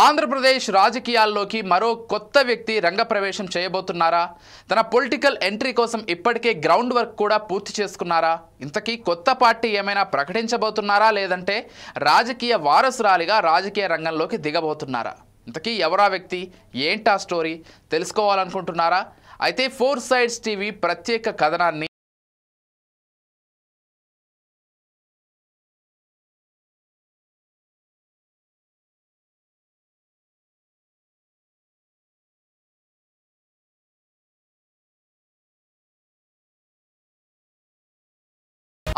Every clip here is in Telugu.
ఆంధ్రప్రదేశ్ రాజకీయాల్లోకి మరో కొత్త వ్యక్తి రంగప్రవేశం చేయబోతున్నారా? తన పొలిటికల్ ఎంట్రీ కోసం ఇప్పటికే గ్రౌండ్ వర్క్ కూడా పూర్తి చేసుకున్నారా? ఇంతకీ కొత్త పార్టీ ఏమైనా ప్రకటించబోతున్నారా, లేదంటే రాజకీయ వారసురాలిగా రాజకీయ రంగంలోకి దిగబోతున్నారా? ఇంతకీ ఎవరా వ్యక్తి, ఏంటా స్టోరీ తెలుసుకోవాలనుకుంటున్నారా? అయితే 4 సైడ్స్ టీవీ ప్రత్యేక కథనాన్ని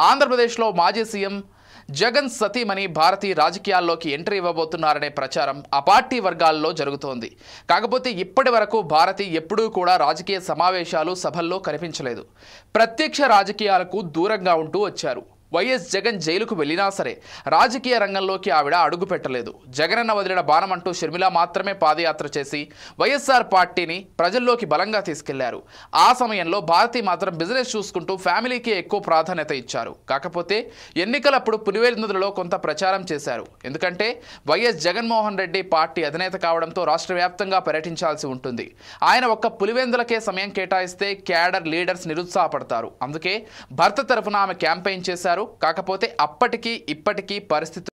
ఆంధ్రప్రదేశ్లో మాజీ సీఎం జగన్ సతీమణి భారతీ రాజకీయాల్లోకి ఎంట్రీ ఇవ్వబోతున్నారనే ప్రచారం ఆ పార్టీ వర్గాల్లో జరుగుతోంది. కాకపోతే ఇప్పటి వరకు భారతీ ఎప్పుడూ కూడా రాజకీయ సమావేశాలు, సభల్లో కనిపించలేదు. ప్రత్యక్ష రాజకీయాలకు దూరంగా ఉంటూ వచ్చారు. వైఎస్ జగన్ జైలుకు వెళ్ళినా సరే రాజకీయ రంగంలోకి ఆవిడ అడుగు పెట్టలేదు. జగనన్న వదిలిన బాణం అంటూ షర్మిల మాత్రమే పాదయాత్ర చేసి వైఎస్ఆర్ పార్టీని ప్రజల్లోకి బలంగా తీసుకెళ్లారు. ఆ సమయంలో భారతీ మాత్రం బిజినెస్ చూసుకుంటూ ఫ్యామిలీకి ఎక్కువ ప్రాధాన్యత ఇచ్చారు. కాకపోతే ఎన్నికలప్పుడు పులివెందులలో కొంత ప్రచారం చేశారు. ఎందుకంటే వైఎస్ జగన్మోహన్ రెడ్డి పార్టీ అధినేత కావడంతో రాష్ట్ర వ్యాప్తంగా పర్యటించాల్సి ఉంటుంది. ఆయన ఒక్క పులివెందులకే సమయం కేటాయిస్తే క్యాడర్ లీడర్స్ నిరుత్సాహపడతారు. అందుకే భర్త తరఫున ఆమె క్యాంపెయిన్ చేశారు. కాకపోతే అప్పటికి ఇప్పటికీ పరిస్థితి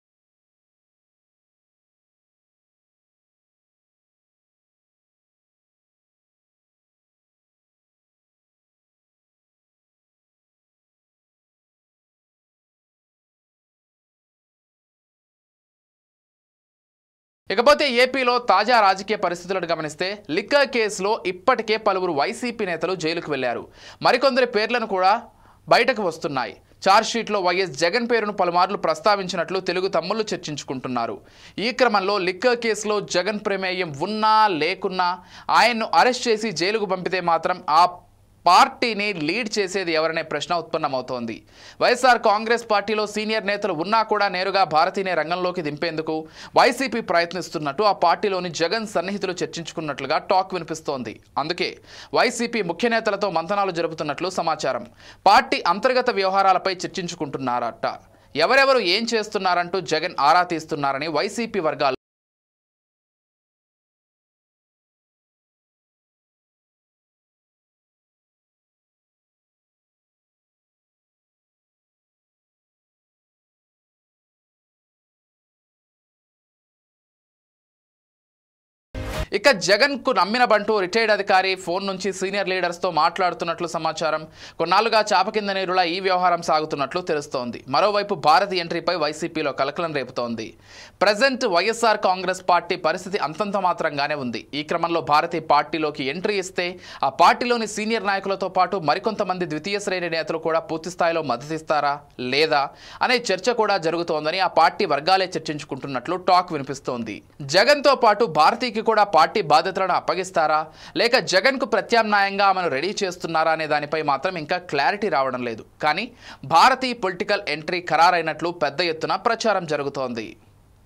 ఇకపోతే ఏపీలో తాజా రాజకీయ పరిస్థితులను గమనిస్తే లిక్కర్ కేసులో ఇప్పటికే పలువురు వైసీపీ నేతలు జైలుకు వెళ్లారు. మరికొందరి పేర్లను కూడా బయటకు వస్తున్నాయి. ఛార్జ్షీట్లో వైఎస్ జగన్ పేరును పలుమార్లు ప్రస్తావించినట్లు తెలుగు తమ్ముళ్లు చర్చించుకుంటున్నారు. ఈ క్రమంలో లిక్కర్ కేసులో జగన్ ప్రమేయం ఉన్నా లేకున్నా ఆయన్ను అరెస్ట్ చేసి జైలుకు పంపితే మాత్రం ఆ పార్టీని లీడ్ చేసేది ఎవరనే ప్రశ్న ఉత్పన్నమవుతోంది. వైఎస్ఆర్ కాంగ్రెస్ పార్టీలో సీనియర్ నేతలు ఉన్నా కూడా నేరుగా భారతీనే రంగంలోకి దింపేందుకు వైసీపీ ప్రయత్నిస్తున్నట్టు ఆ పార్టీలోని జగన్ సన్నిహితులు చర్చించుకున్నట్లుగా టాక్ వినిపిస్తోంది. అందుకే వైసీపీ ముఖ్య నేతలతో మంతనాలు జరుపుతున్నట్లు సమాచారం. పార్టీ అంతర్గత వ్యవహారాలపై చర్చించుకుంటున్నారట. ఎవరెవరు ఏం చేస్తున్నారంటూ జగన్ ఆరా తీస్తున్నారని వైసీపీ వర్గాలు ఇక జగన్ కు నమ్మిన బంటూ రిటైర్డ్ అధికారి ఫోన్ నుంచి సీనియర్ లీడర్స్ తో మాట్లాడుతున్నట్లు సమాచారం. కొన్నాళ్లుగా చాప కింద నీరులా ఈ వ్యవహారం సాగుతున్నట్లు తెలుస్తోంది. మరోవైపు భారతీ ఎంట్రీపై వైసీపీలో కలకలం రేపుతోంది. ప్రజెంట్ వైఎస్ఆర్ కాంగ్రెస్ పార్టీ పరిస్థితి అంతంత మాత్రంగానే ఉంది. ఈ క్రమంలో భారతీ పార్టీలోకి ఎంట్రీ ఇస్తే ఆ పార్టీలోని సీనియర్ నాయకులతో పాటు మరికొంతమంది ద్వితీయ శ్రేణి నేతలు కూడా పూర్తి స్థాయిలో మద్దతిస్తారా లేదా అనే చర్చ కూడా జరుగుతోందని ఆ పార్టీ వర్గాలే చర్చించుకుంటున్నట్లు టాక్ వినిపిస్తోంది. జగన్ తో పాటు భారతీకి కూడా పార్టీ బాధ్యతలను అప్పగిస్తారా, లేక జగన్ కు ప్రత్యామ్నాయంగా ఆమెను రెడీ చేస్తున్నారా అనే దానిపై మాత్రం ఇంకా క్లారిటీ రావడం లేదు. కానీ భారతీ పొలిటికల్ ఎంట్రీ ఖరారైనట్లు పెద్ద ఎత్తున ప్రచారం జరుగుతోంది.